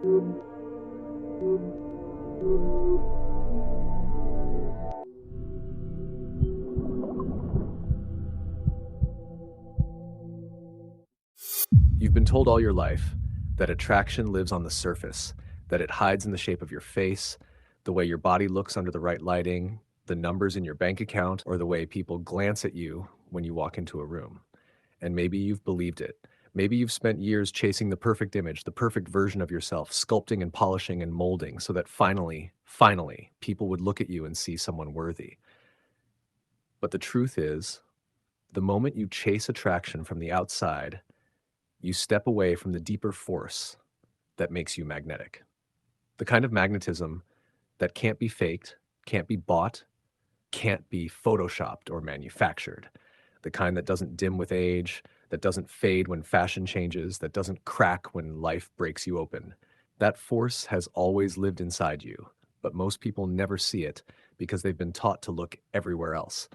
You've been told all your life that attraction lives on the surface, that it hides in the shape of your face, the way your body looks under the right lighting, the numbers in your bank account, or the way people glance at you when you walk into a room. And maybe you've believed it. Maybe you've spent years chasing the perfect image, the perfect version of yourself, sculpting and polishing and molding so that finally, people would look at you and see someone worthy. But the truth is, the moment you chase attraction from the outside, you step away from the deeper force that makes you magnetic. The kind of magnetism that can't be faked, can't be bought, can't be photoshopped or manufactured. The kind that doesn't dim with age, that doesn't fade when fashion changes, that doesn't crack when life breaks you open. That force has always lived inside you, but most people never see it because they've been taught to look everywhere else.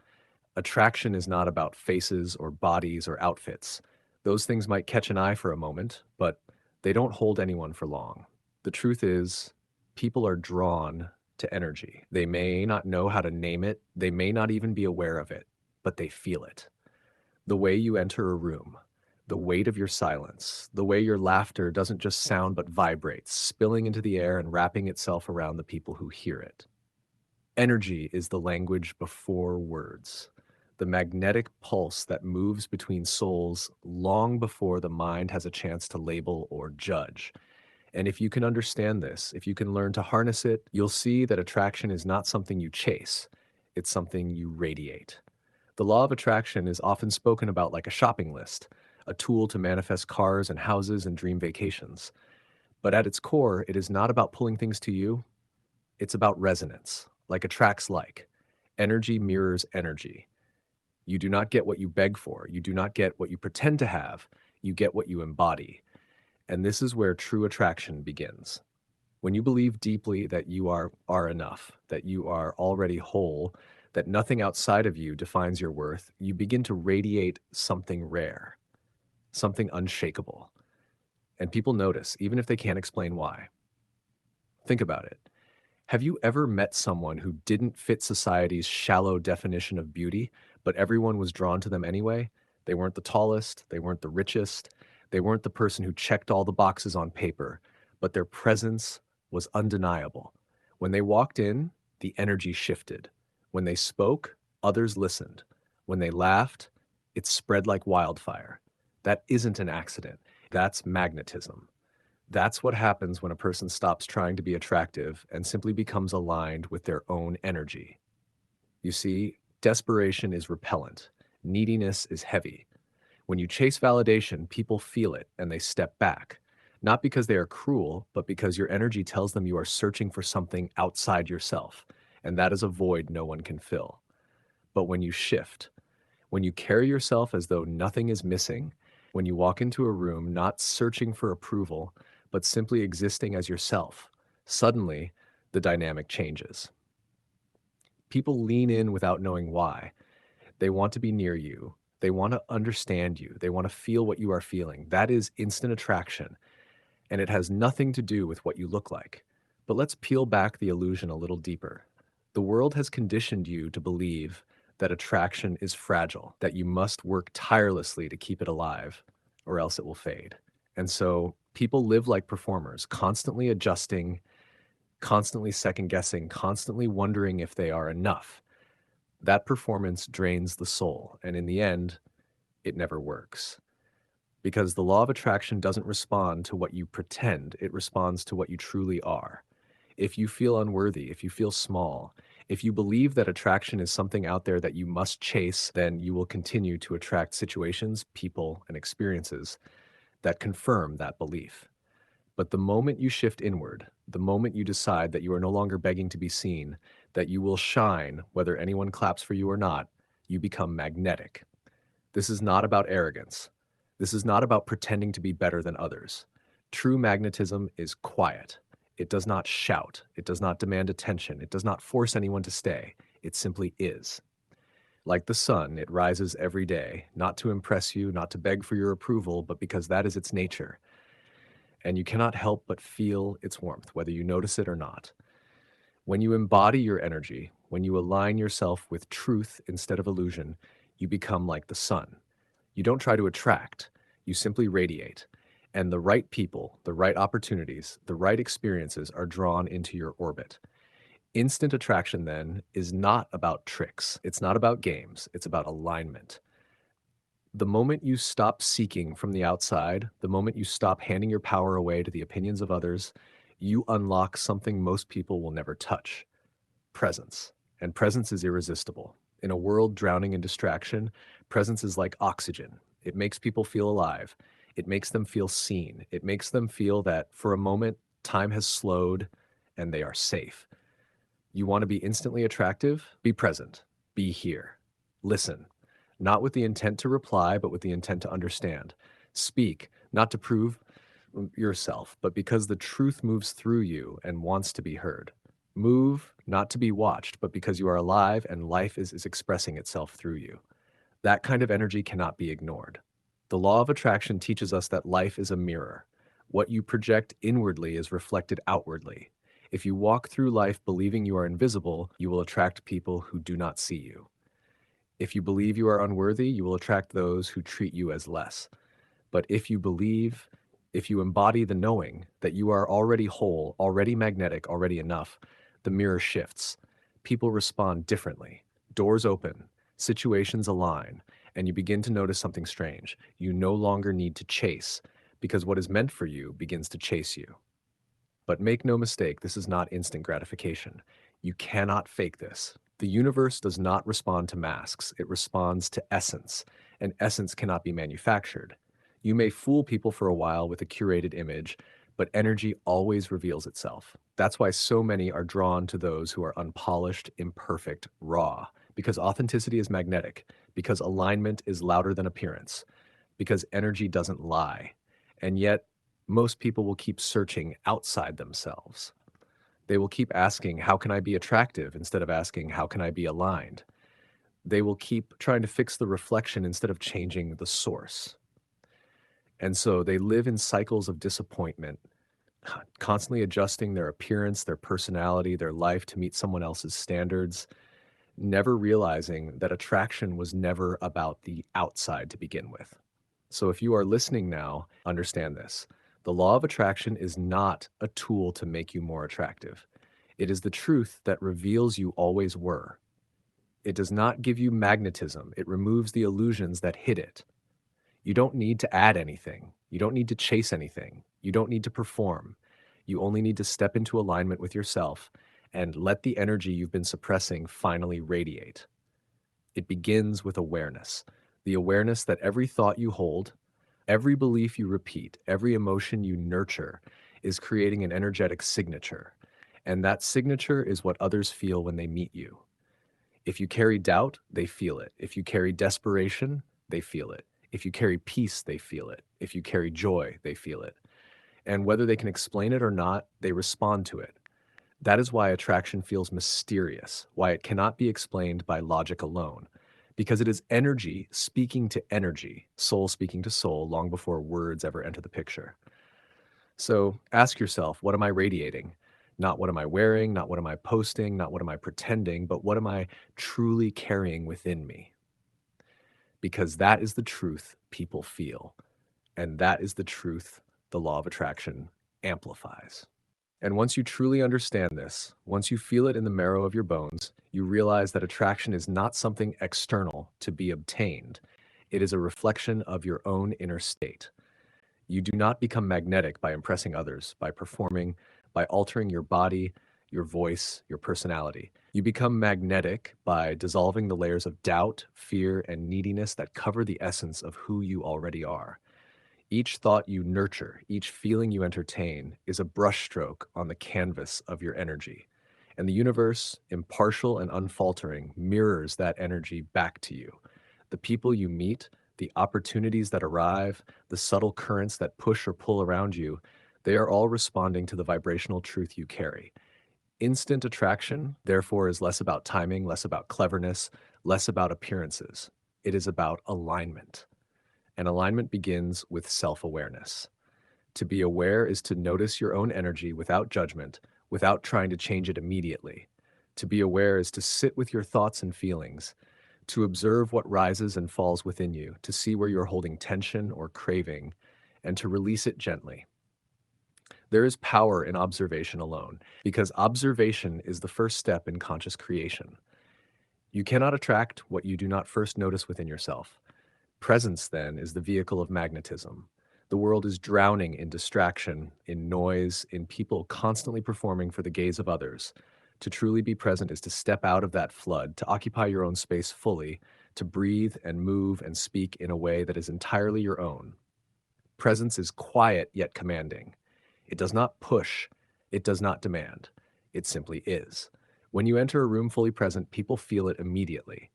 Attraction is not about faces or bodies or outfits. Those things might catch an eye for a moment, but they don't hold anyone for long. The truth is, people are drawn to energy. They may not know how to name it, they may not even be aware of it, but they feel it. The way you enter a room, the weight of your silence, the way your laughter doesn't just sound but vibrates, spilling into the air and wrapping itself around the people who hear it. Energy is the language before words, the magnetic pulse that moves between souls long before the mind has a chance to label or judge. And if you can understand this, if you can learn to harness it, you'll see that attraction is not something you chase, it's something you radiate. The law of attraction is often spoken about like a shopping list, a tool to manifest cars and houses and dream vacations. But at its core, it is not about pulling things to you, it's about resonance, like attracts like. Energy mirrors energy. You do not get what you beg for, you do not get what you pretend to have, you get what you embody. And this is where true attraction begins. When you believe deeply that you are enough, that you are already whole, that nothing outside of you defines your worth, you begin to radiate something rare, something unshakable. And people notice, even if they can't explain why. Think about it. Have you ever met someone who didn't fit society's shallow definition of beauty, but everyone was drawn to them anyway? They weren't the tallest, they weren't the richest, they weren't the person who checked all the boxes on paper, but their presence was undeniable. When they walked in, the energy shifted. When they spoke, others listened. When they laughed, it spread like wildfire. That isn't an accident. That's magnetism. That's what happens when a person stops trying to be attractive and simply becomes aligned with their own energy. You see, desperation is repellent. Neediness is heavy. When you chase validation, people feel it and they step back. Not because they are cruel, but because your energy tells them you are searching for something outside yourself, and that is a void no one can fill. But when you shift, when you carry yourself as though nothing is missing, when you walk into a room not searching for approval, but simply existing as yourself, suddenly the dynamic changes. People lean in without knowing why. They want to be near you. They want to understand you. They want to feel what you are feeling. That is instant attraction, and it has nothing to do with what you look like. But let's peel back the illusion a little deeper. The world has conditioned you to believe that attraction is fragile, that you must work tirelessly to keep it alive, or else it will fade. And so people live like performers, constantly adjusting, constantly second guessing, constantly wondering if they are enough. That performance drains the soul, and in the end, it never works. Because the law of attraction doesn't respond to what you pretend, it responds to what you truly are. If you feel unworthy, if you feel small, if you believe that attraction is something out there that you must chase, then you will continue to attract situations, people, and experiences that confirm that belief. But the moment you shift inward, the moment you decide that you are no longer begging to be seen, that you will shine whether anyone claps for you or not, you become magnetic. This is not about arrogance. This is not about pretending to be better than others. True magnetism is quiet. It does not shout. It does not demand attention. It does not force anyone to stay. It simply is. Like the sun, it rises every day, not to impress you, not to beg for your approval, but because that is its nature. and you cannot help but feel its warmth, whether you notice it or not. When you embody your energy, when you align yourself with truth instead of illusion, you become like the sun. You don't try to attract, you simply radiate. And the right people, the right opportunities, the right experiences are drawn into your orbit. Instant attraction, then, is not about tricks. It's not about games. It's about alignment. The moment you stop seeking from the outside, the moment you stop handing your power away to the opinions of others, you unlock something most people will never touch: presence. And presence is irresistible. In a world drowning in distraction, presence is like oxygen. It makes people feel alive. It makes them feel seen. It makes them feel that for a moment, time has slowed and they are safe. You want to be instantly attractive? Be present. Be here. Listen, not with the intent to reply, but with the intent to understand. Speak, not to prove yourself, but because the truth moves through you and wants to be heard. Move, not to be watched, but because you are alive and life is expressing itself through you. That kind of energy cannot be ignored. The law of attraction teaches us that life is a mirror. What you project inwardly is reflected outwardly. If you walk through life believing you are invisible, you will attract people who do not see you. If you believe you are unworthy, you will attract those who treat you as less. But if you believe, if you embody the knowing that you are already whole, already magnetic, already enough, the mirror shifts. People respond differently. Doors open, situations align, and you begin to notice something strange. You no longer need to chase, because what is meant for you begins to chase you. But make no mistake, this is not instant gratification. You cannot fake this. The universe does not respond to masks, it responds to essence, and essence cannot be manufactured. You may fool people for a while with a curated image, but energy always reveals itself. That's why so many are drawn to those who are unpolished, imperfect, raw, because authenticity is magnetic, because alignment is louder than appearance, because energy doesn't lie. And yet, most people will keep searching outside themselves. They will keep asking, how can I be attractive, instead of asking, how can I be aligned? They will keep trying to fix the reflection instead of changing the source. And so they live in cycles of disappointment, constantly adjusting their appearance, their personality, their life to meet someone else's standards, never realizing that attraction was never about the outside to begin with. So if you are listening now, understand this. The law of attraction is not a tool to make you more attractive. It is the truth that reveals you always were. It does not give you magnetism. It removes the illusions that hid it. You don't need to add anything. You don't need to chase anything. You don't need to perform. You only need to step into alignment with yourself and let the energy you've been suppressing finally radiate. It begins with awareness. The awareness that every thought you hold, every belief you repeat, every emotion you nurture is creating an energetic signature. And that signature is what others feel when they meet you. If you carry doubt, they feel it. If you carry desperation, they feel it. If you carry peace, they feel it. If you carry joy, they feel it. And whether they can explain it or not, they respond to it. That is why attraction feels mysterious, why it cannot be explained by logic alone, because it is energy speaking to energy, soul speaking to soul, long before words ever enter the picture. So ask yourself, what am I radiating? Not what am I wearing, not what am I posting, not what am I pretending, but what am I truly carrying within me? Because that is the truth people feel, and that is the truth the law of attraction amplifies. And once you truly understand this, once you feel it in the marrow of your bones, you realize that attraction is not something external to be obtained. It is a reflection of your own inner state. You do not become magnetic by impressing others, by performing, by altering your body, your voice, your personality. You become magnetic by dissolving the layers of doubt, fear, and neediness that cover the essence of who you already are. Each thought you nurture, each feeling you entertain, is a brushstroke on the canvas of your energy. And the universe, impartial and unfaltering, mirrors that energy back to you. The people you meet, the opportunities that arrive, the subtle currents that push or pull around you, they are all responding to the vibrational truth you carry. Instant attraction, therefore, is less about timing, less about cleverness, less about appearances. It is about alignment. And alignment begins with self awareness. To be aware is to notice your own energy without judgment, without trying to change it immediately. To be aware is to sit with your thoughts and feelings, to observe what rises and falls within you, to see where you're holding tension or craving, and to release it gently. There is power in observation alone, because observation is the first step in conscious creation. You cannot attract what you do not first notice within yourself. Presence, then, is the vehicle of magnetism. The world is drowning in distraction, in noise, in people constantly performing for the gaze of others. To truly be present is to step out of that flood, to occupy your own space fully, to breathe and move and speak in a way that is entirely your own. Presence is quiet yet commanding. It does not push, it does not demand. It simply is. When you enter a room fully present, people feel it immediately.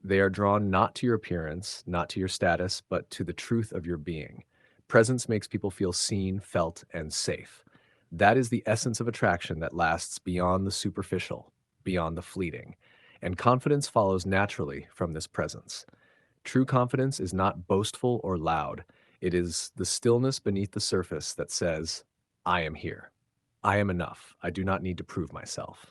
They are drawn not to your appearance, not to your status, but to the truth of your being. Presence makes people feel seen, felt, and safe. That is the essence of attraction that lasts beyond the superficial, beyond the fleeting. And confidence follows naturally from this presence. True confidence is not boastful or loud. It is the stillness beneath the surface that says, I am here. I am enough. I do not need to prove myself.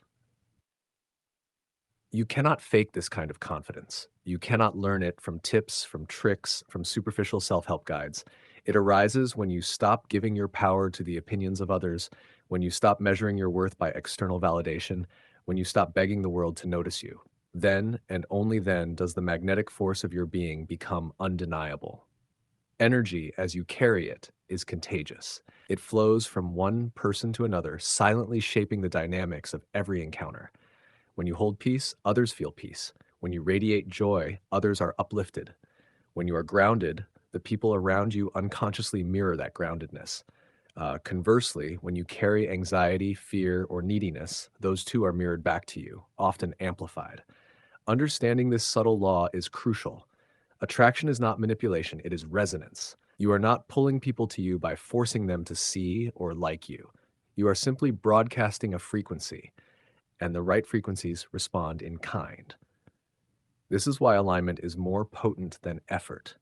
You cannot fake this kind of confidence. You cannot learn it from tips, from tricks, from superficial self help guides. It arises when you stop giving your power to the opinions of others, when you stop measuring your worth by external validation, when you stop begging the world to notice you. Then, and only then, does the magnetic force of your being become undeniable. Energy, as you carry it, is contagious. It flows from one person to another, silently shaping the dynamics of every encounter. When you hold peace, others feel peace. When you radiate joy, others are uplifted. When you are grounded, the people around you unconsciously mirror that groundedness. Conversely, when you carry anxiety, fear, or neediness, those too are mirrored back to you, often amplified. Understanding this subtle law is crucial. Attraction is not manipulation, it is resonance. You are not pulling people to you by forcing them to see or like you. You are simply broadcasting a frequency, and the right frequencies respond in kind. This is why alignment is more potent than effort.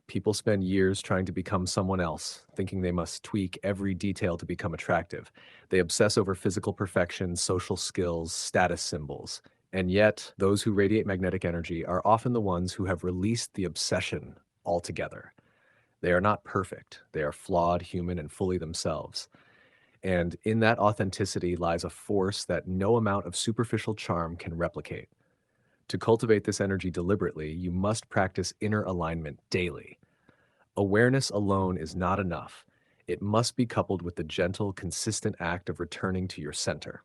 People spend years trying to become someone else, thinking they must tweak every detail to become attractive. They obsess over physical perfection, social skills, status symbols. And yet, those who radiate magnetic energy are often the ones who have released the obsession altogether. They are not perfect. They are flawed, human, and fully themselves. And in that authenticity lies a force that no amount of superficial charm can replicate. To cultivate this energy deliberately, you must practice inner alignment daily. Awareness alone is not enough. It must be coupled with the gentle, consistent act of returning to your center.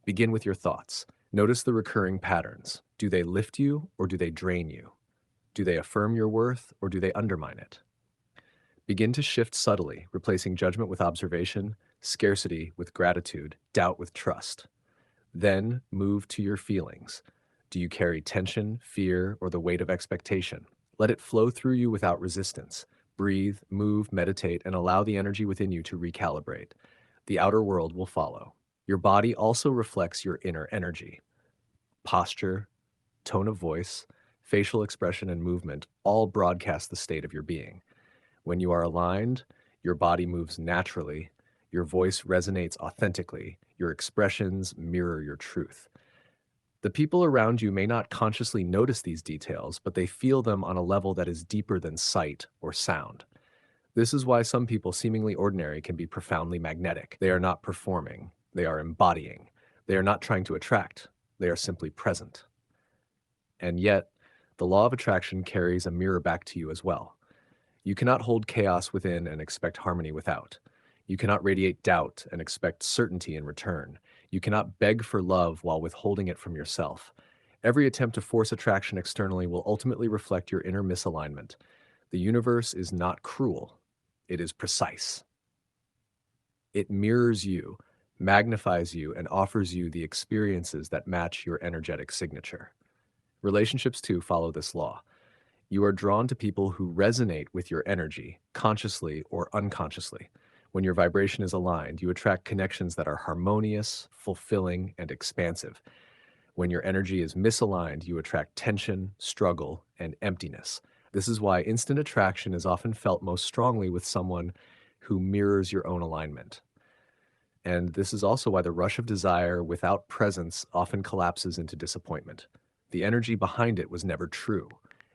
Begin with your thoughts. Notice the recurring patterns. Do they lift you or do they drain you? Do they affirm your worth or do they undermine it? Begin to shift subtly, replacing judgment with observation, scarcity with gratitude, doubt with trust. Then move to your feelings. Do you carry tension, fear, or the weight of expectation? Let it flow through you without resistance. Breathe, move, meditate, and allow the energy within you to recalibrate. The outer world will follow. Your body also reflects your inner energy. Posture, tone of voice, facial expression, and movement all broadcast the state of your being. When you are aligned, your body moves naturally, your voice resonates authentically, your expressions mirror your truth. The people around you may not consciously notice these details, but they feel them on a level that is deeper than sight or sound. This is why some people seemingly ordinary can be profoundly magnetic. They are not performing, they are embodying. They are not trying to attract, they are simply present. And yet, the law of attraction carries a mirror back to you as well. You cannot hold chaos within and expect harmony without. You cannot radiate doubt and expect certainty in return. You cannot beg for love while withholding it from yourself. Every attempt to force attraction externally will ultimately reflect your inner misalignment. The universe is not cruel, it is precise. It mirrors you, magnifies you, and offers you the experiences that match your energetic signature. Relationships, too, follow this law. You are drawn to people who resonate with your energy, consciously or unconsciously. When your vibration is aligned, you attract connections that are harmonious, fulfilling, and expansive. When your energy is misaligned, you attract tension, struggle, and emptiness. This is why instant attraction is often felt most strongly with someone who mirrors your own alignment. And this is also why the rush of desire without presence often collapses into disappointment. The energy behind it was never true.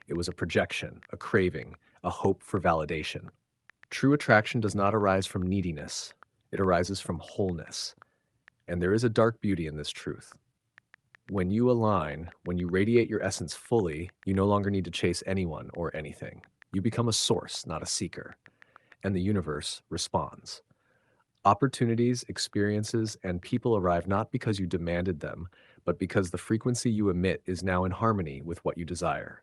It was a projection, a craving, a hope for validation. True attraction does not arise from neediness, it arises from wholeness. And there is a dark beauty in this truth. When you align, when you radiate your essence fully, you no longer need to chase anyone or anything. You become a source, not a seeker, and the universe responds. Opportunities, experiences, and people arrive not because you demanded them, but because the frequency you emit is now in harmony with what you desire.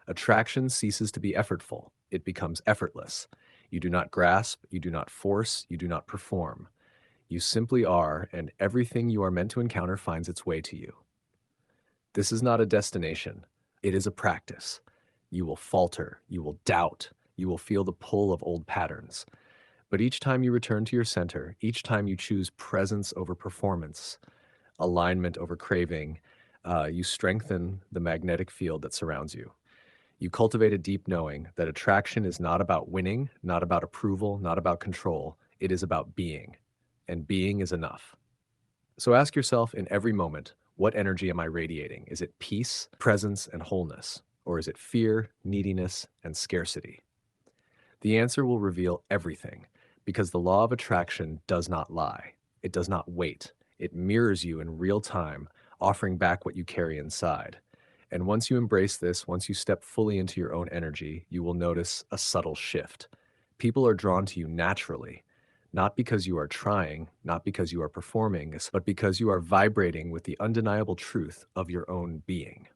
Attraction ceases to be effortful, it becomes effortless. You do not grasp, you do not force, you do not perform. You simply are, and everything you are meant to encounter finds its way to you. This is not a destination, it is a practice. You will falter, you will doubt, you will feel the pull of old patterns. But each time you return to your center, each time you choose presence over performance, alignment over craving, you strengthen the magnetic field that surrounds you. You cultivate a deep knowing that attraction is not about winning, not about approval, not about control. It is about being, and being is enough. So ask yourself in every moment, what energy am I radiating? Is it peace, presence, and wholeness? Or is it fear, neediness, and scarcity? The answer will reveal everything because the law of attraction does not lie. It does not wait. It mirrors you in real time, offering back what you carry inside. And once you embrace this, once you step fully into your own energy, you will notice a subtle shift. People are drawn to you naturally, not because you are trying, not because you are performing, but because you are vibrating with the undeniable truth of your own being.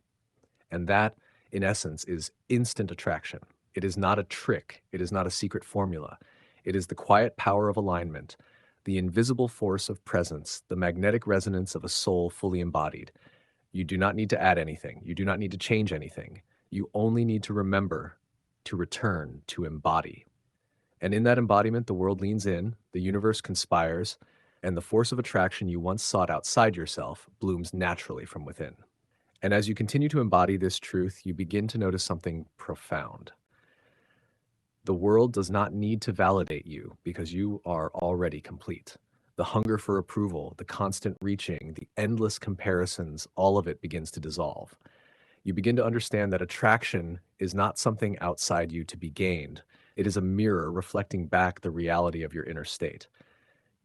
And that, in essence, is instant attraction. It is not a trick. It is not a secret formula. It is the quiet power of alignment, the invisible force of presence, the magnetic resonance of a soul fully embodied. You do not need to add anything. You do not need to change anything. You only need to remember, to return, to embody. And in that embodiment, the world leans in, the universe conspires, and the force of attraction you once sought outside yourself blooms naturally from within. And as you continue to embody this truth, you begin to notice something profound. The world does not need to validate you because you are already complete. The hunger for approval, the constant reaching, the endless comparisons, all of it begins to dissolve. You begin to understand that attraction is not something outside you to be gained. It is a mirror reflecting back the reality of your inner state.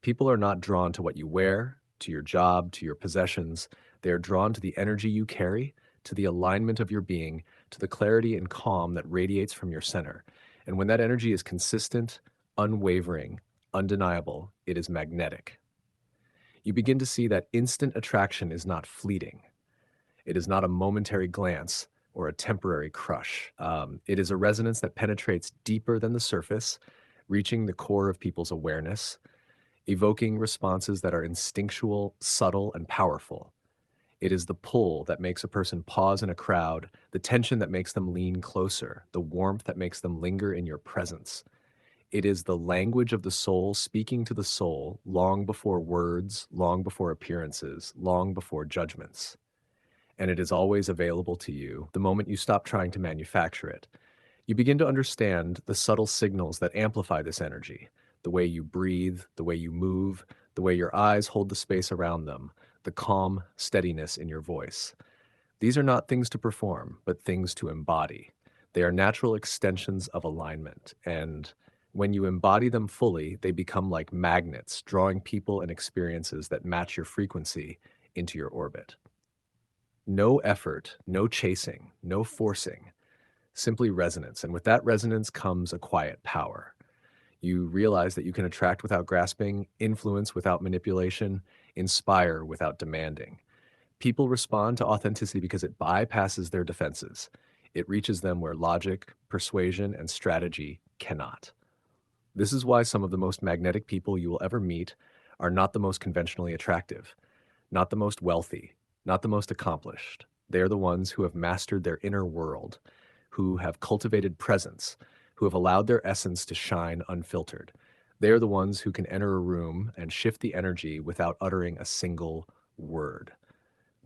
People are not drawn to what you wear, to your job, to your possessions. They are drawn to the energy you carry, to the alignment of your being, to the clarity and calm that radiates from your center. And when that energy is consistent, unwavering, undeniable, it is magnetic. You begin to see that instant attraction is not fleeting. It is not a momentary glance or a temporary crush. It is a resonance that penetrates deeper than the surface, reaching the core of people's awareness, evoking responses that are instinctual, subtle, and powerful. It is the pull that makes a person pause in a crowd, the tension that makes them lean closer, the warmth that makes them linger in your presence. It is the language of the soul speaking to the soul long before words, long before appearances, long before judgments. And it is always available to you the moment you stop trying to manufacture it. You begin to understand the subtle signals that amplify this energy, the way you breathe, the way you move, the way your eyes hold the space around them, the calm steadiness in your voice. These are not things to perform, but things to embody. They are natural extensions of alignment, and when you embody them fully, they become like magnets, drawing people and experiences that match your frequency into your orbit. No effort, no chasing, no forcing, simply resonance. And with that resonance comes a quiet power. You realize that you can attract without grasping, influence without manipulation, inspire without demanding. People respond to authenticity because it bypasses their defenses. It reaches them where logic, persuasion, and strategy cannot. This is why some of the most magnetic people you will ever meet are not the most conventionally attractive, not the most wealthy, not the most accomplished. They are the ones who have mastered their inner world, who have cultivated presence, who have allowed their essence to shine unfiltered. They are the ones who can enter a room and shift the energy without uttering a single word.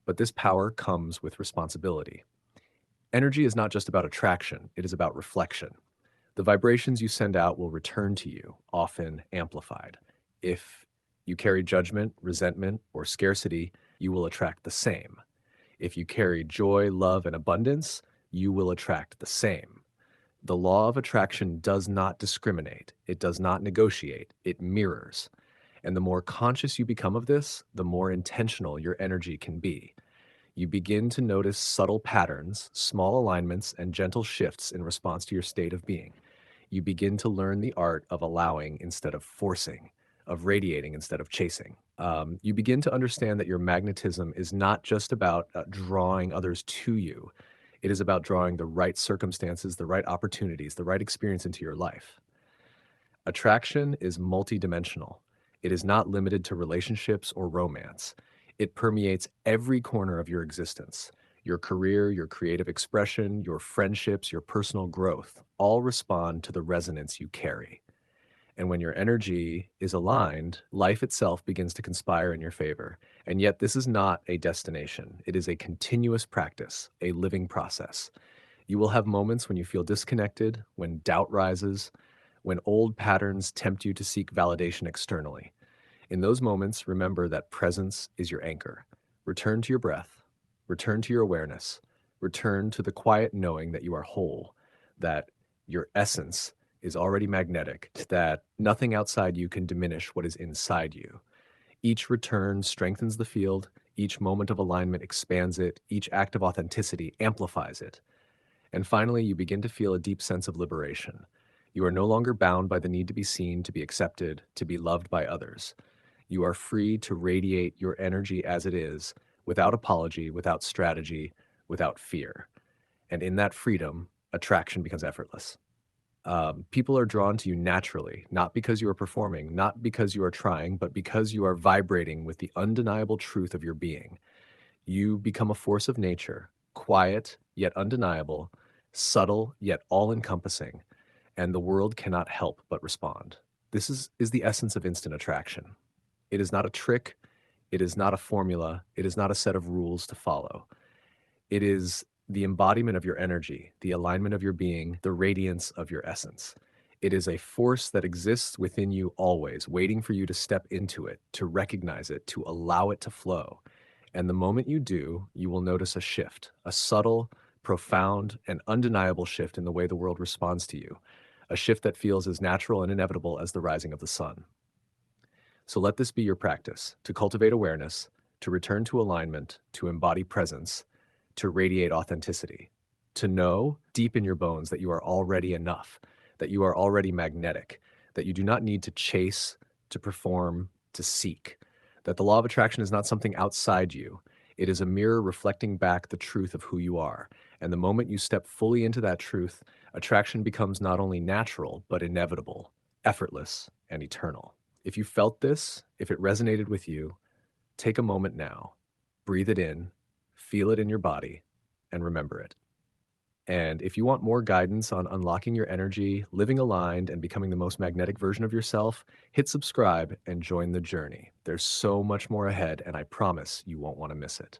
But this power comes with responsibility. Energy is not just about attraction, it is about reflection. The vibrations you send out will return to you, often amplified. If you carry judgment, resentment, or scarcity, you will attract the same. If you carry joy, love, and abundance, you will attract the same. The law of attraction does not discriminate, it does not negotiate, it mirrors. And the more conscious you become of this, the more intentional your energy can be. You begin to notice subtle patterns, small alignments, and gentle shifts in response to your state of being. You begin to learn the art of allowing instead of forcing, of radiating instead of chasing. You begin to understand that your magnetism is not just about drawing others to you, it is about drawing the right circumstances, the right opportunities, the right experience into your life. Attraction is multidimensional. It is not limited to relationships or romance. It permeates every corner of your existence. Your career, your creative expression, your friendships, your personal growth all respond to the resonance you carry. And when your energy is aligned, life itself begins to conspire in your favor. And yet, this is not a destination. It is a continuous practice, a living process. You will have moments when you feel disconnected, when doubt rises, when old patterns tempt you to seek validation externally. In those moments, remember that presence is your anchor. Return to your breath, return to your awareness, return to the quiet knowing that you are whole, that your essence is already magnetic, that nothing outside you can diminish what is inside you. Each return strengthens the field, each moment of alignment expands it, each act of authenticity amplifies it. And finally, you begin to feel a deep sense of liberation. You are no longer bound by the need to be seen, to be accepted, to be loved by others. You are free to radiate your energy as it is, without apology, without strategy, without fear. And in that freedom, attraction becomes effortless. People are drawn to you naturally, not because you are performing, not because you are trying, but because you are vibrating with the undeniable truth of your being. You become a force of nature, quiet yet undeniable, subtle yet all encompassing, and the world cannot help but respond. This is the essence of instant attraction. It is not a trick, it is not a formula, it is not a set of rules to follow. It is the embodiment of your energy, the alignment of your being, the radiance of your essence. It is a force that exists within you always, waiting for you to step into it, to recognize it, to allow it to flow. And the moment you do, you will notice a shift, a subtle, profound, and undeniable shift in the way the world responds to you, a shift that feels as natural and inevitable as the rising of the sun. So let this be your practice to cultivate awareness, to return to alignment, to embody presence, to radiate authenticity, to know deep in your bones that you are already enough, that you are already magnetic, that you do not need to chase, to perform, to seek, that the law of attraction is not something outside you. It is a mirror reflecting back the truth of who you are. And the moment you step fully into that truth, attraction becomes not only natural, but inevitable, effortless, and eternal. If you felt this, if it resonated with you, take a moment now, breathe it in, feel it in your body, and remember it. And if you want more guidance on unlocking your energy, living aligned, and becoming the most magnetic version of yourself, hit subscribe and join the journey. There's so much more ahead, and I promise you won't want to miss it.